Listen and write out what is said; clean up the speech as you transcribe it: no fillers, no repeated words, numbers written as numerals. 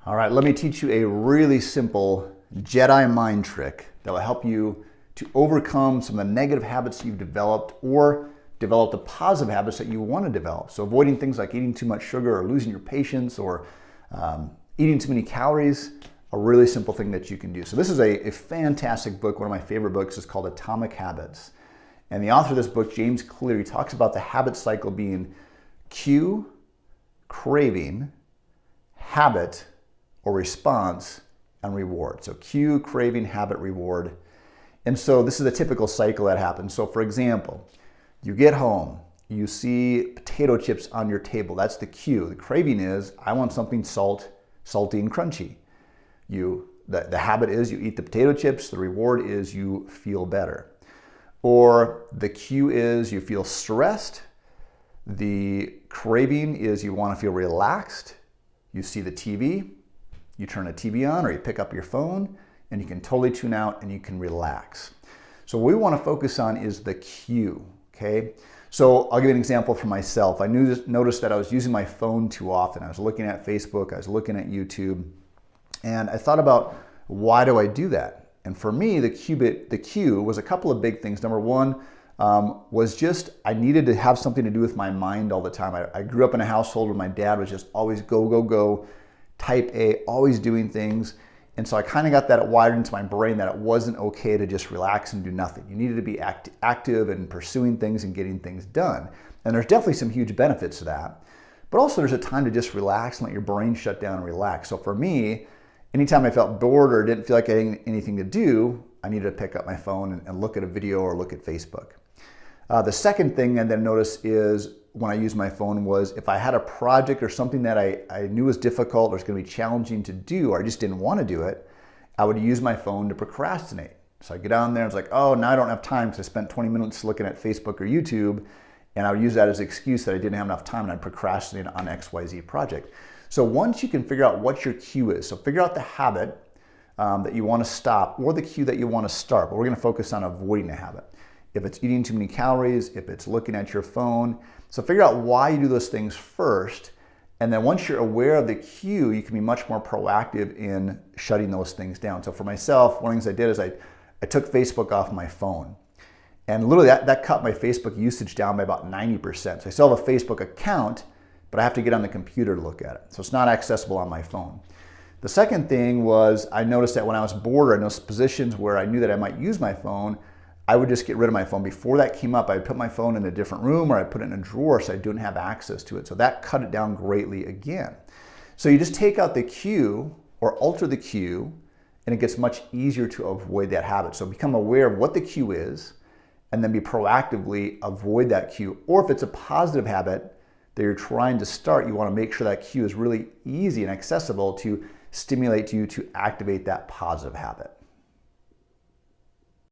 All right, let me teach you a really simple Jedi mind trick that will help you to overcome some of the negative habits you've developed or develop the positive habits that you want to develop. So avoiding things like eating too much sugar or losing your patience or eating too many calories, a really simple thing that you can do. So this is a fantastic book. One of my favorite books is called Atomic Habits. And the author of this book, James Clear, he talks about the habit cycle being cue, craving, habit, or response, and reward. So cue, craving, habit, reward. And so this is a typical cycle that happens. So for example, you get home, you see potato chips on your table. That's the cue. The craving is, I want something salty and crunchy. The habit is you eat the potato chips. The reward is you feel better. Or the cue is you feel stressed. The craving is you want to feel relaxed. You see the TV. You turn a TV on or you pick up your phone and you can totally tune out and you can relax. So what we want to focus on is the cue, okay? So I'll give you an example for myself. I noticed that I was using my phone too often. I was looking at Facebook, I was looking at YouTube, and I thought about, why do I do that? And for me, the cue was a couple of big things. Number one was just I needed to have something to do with my mind all the time. I grew up in a household where my dad was just always go, go, go, type A, always doing things. And so I kind of got that wired into my brain that it wasn't okay to just relax and do nothing. You needed to be active and pursuing things and getting things done. And there's definitely some huge benefits to that. But also there's a time to just relax and let your brain shut down and relax. So for me, anytime I felt bored or didn't feel like I had anything to do, I needed to pick up my phone and look at a video or look at Facebook. The second thing I then noticed is when I used my phone was if I had a project or something that I knew was difficult or was going to be challenging to do or I just didn't want to do it, I would use my phone to procrastinate. So I get on there and it's like, oh, now I don't have time because I spent 20 minutes looking at Facebook or YouTube, and I would use that as an excuse that I didn't have enough time and I'd procrastinate on XYZ project. So once you can figure out what your cue is, so figure out the habit that you want to stop or the cue that you want to start, but we're going to focus on avoiding a habit. If it's eating too many calories, if it's looking at your phone. So figure out why you do those things first. And then once you're aware of the cue, you can be much more proactive in shutting those things down. So for myself, one of the things I did is I took Facebook off my phone. And literally that cut my Facebook usage down by about 90%. So I still have a Facebook account, but I have to get on the computer to look at it. So it's not accessible on my phone. The second thing was I noticed that when I was bored or in those positions where I knew that I might use my phone, I would just get rid of my phone. Before that came up, I'd put my phone in a different room or I'd put it in a drawer so I didn't have access to it. So that cut it down greatly again. So you just take out the cue or alter the cue and it gets much easier to avoid that habit. So become aware of what the cue is and then be proactively avoid that cue. Or if it's a positive habit that you're trying to start, you want to make sure that cue is really easy and accessible to stimulate you to activate that positive habit.